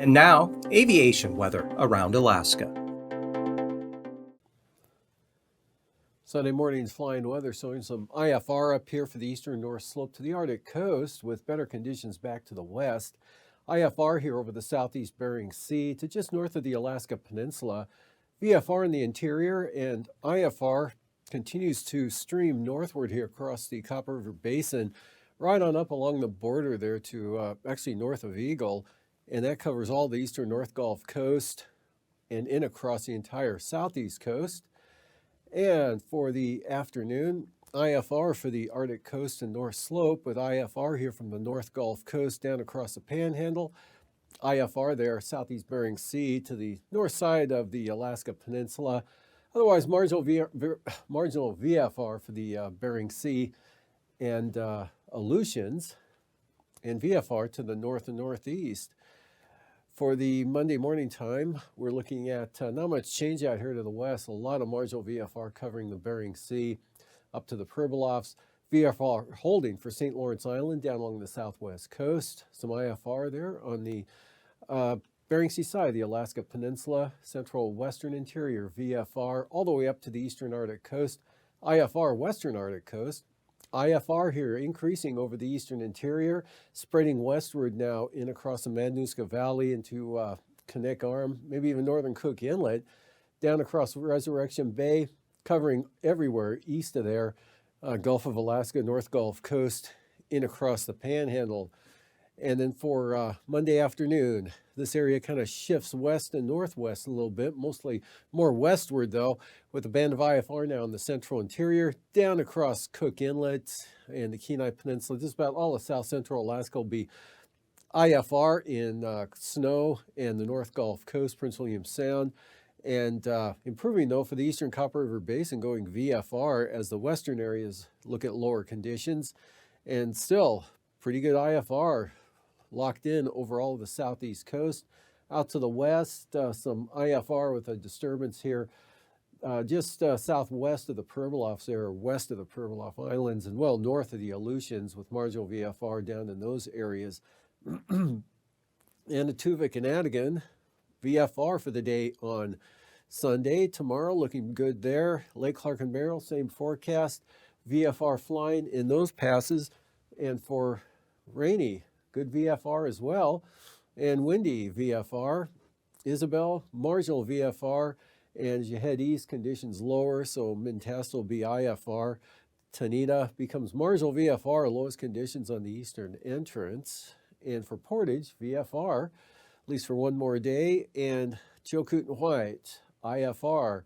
And now, aviation weather around Alaska. Sunday morning's flying weather showing some IFR up here for the eastern North Slope to the Arctic coast with better conditions back to the west. IFR here over the southeast Bering Sea to just north of the Alaska Peninsula. VFR in the interior, and IFR continues to stream northward here across the Copper River Basin, right on up along the border there to actually north of Eagle. And that covers all the eastern North Gulf Coast and in across the entire southeast coast. And for the afternoon, IFR for the Arctic coast and North Slope, with IFR here from the North Gulf Coast down across the Panhandle. IFR there, southeast Bering Sea to the north side of the Alaska Peninsula. Otherwise, marginal VFR for the Bering Sea and Aleutians, and VFR to the north and northeast. For the Monday morning time, we're looking at not much change out here to the west. A lot of marginal VFR covering the Bering Sea up to the Pribilofs. VFR holding for St. Lawrence Island down along the southwest coast. Some IFR there on the Bering Sea side, the Alaska Peninsula, central western interior VFR, all the way up to the eastern Arctic coast. IFR western Arctic coast. IFR here increasing over the eastern interior, spreading westward now in across the Madanuska Valley into Knik Arm, maybe even northern Cook Inlet, down across Resurrection Bay, covering everywhere east of there, Gulf of Alaska, North Gulf Coast, in across the Panhandle. And then for Monday afternoon, this area kind of shifts west and northwest a little bit, mostly more westward though, with a band of IFR now in the central interior, down across Cook Inlet and the Kenai Peninsula. Just about all of south central Alaska will be IFR in snow and the North Gulf Coast, Prince William Sound. And improving though for the eastern Copper River Basin, going VFR as the western areas look at lower conditions. And still pretty good IFR locked in over all of the southeast coast. Out to the west, some IFR with a disturbance here just southwest of the Pribilofs there, or west of the Pribilof Islands, and well north of the Aleutians with marginal VFR down in those areas. And Atuvik and Adigan, VFR for the day on Sunday. Tomorrow looking good there. Lake Clark and Merrill, same forecast. VFR flying in those passes. And for rainy, good VFR as well, and windy VFR. Isabel, marginal VFR, and as you head east, conditions lower, so Mintasta will be IFR. Tanita becomes marginal VFR, lowest conditions on the eastern entrance. And for Portage, VFR, at least for one more day, and Chilkoot and White, IFR.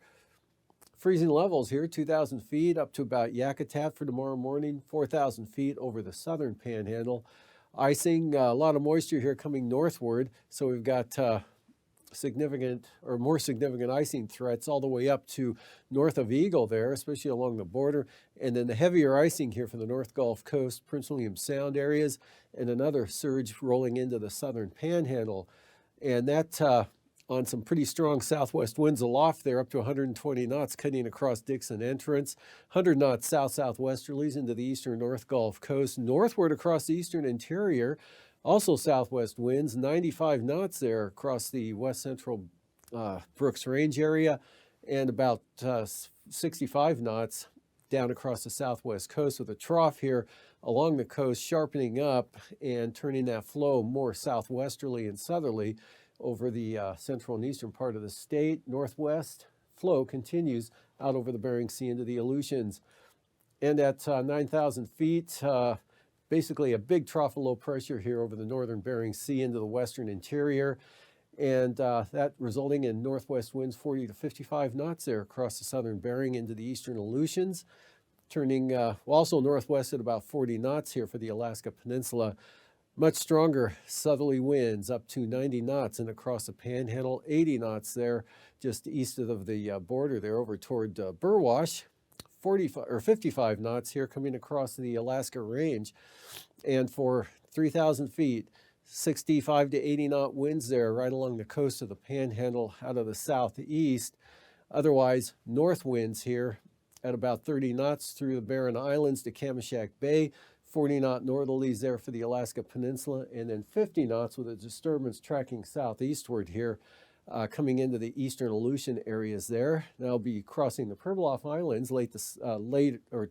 Freezing levels here, 2,000 feet up to about Yakutat for tomorrow morning, 4,000 feet over the southern Panhandle. Icing, a lot of moisture here coming northward, so we've got significant or more significant icing threats all the way up to north of Eagle there, especially along the border. And then the heavier icing here from the North Gulf Coast, Prince William Sound areas, and another surge rolling into the southern Panhandle. And that on some pretty strong southwest winds aloft there, up to 120 knots cutting across Dixon Entrance, 100 knots south-southwesterlies into the eastern North Gulf Coast, northward across the eastern interior, also southwest winds, 95 knots there across the west central Brooks Range area, and about 65 knots down across the southwest coast, with a trough here along the coast sharpening up and turning that flow more southwesterly and southerly over the central and eastern part of the state. Northwest flow continues out over the Bering Sea into the Aleutians. And at 9,000 feet, basically a big trough of low pressure here over the northern Bering Sea into the western interior. And that resulting in northwest winds 40 to 55 knots there across the southern Bering into the eastern Aleutians. Turning also northwest at about 40 knots here for the Alaska Peninsula. Much stronger southerly winds up to 90 knots and across the Panhandle, 80 knots there just east of the border there over toward Burwash, 45 or 55 knots here coming across the Alaska Range. And for 3,000 feet, 65 to 80 knot winds there right along the coast of the Panhandle out of the southeast. Otherwise, north winds here at about 30 knots through the Barren Islands to Kamishak Bay, 40-knot northerlies there for the Alaska Peninsula, and then 50 knots with a disturbance tracking southeastward here, coming into the eastern Aleutian areas there. Now be crossing the Pribilof Islands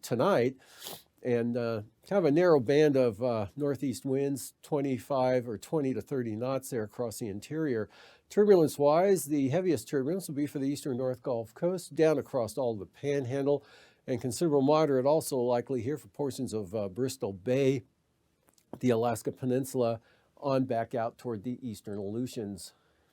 tonight, and kind of a narrow band of northeast winds, 25 or 20 to 30 knots there across the interior. Turbulence-wise, the heaviest turbulence will be for the eastern North Gulf Coast, down across all of the Panhandle, and considerable moderate also likely here for portions of Bristol Bay, the Alaska Peninsula, on back out toward the eastern Aleutians.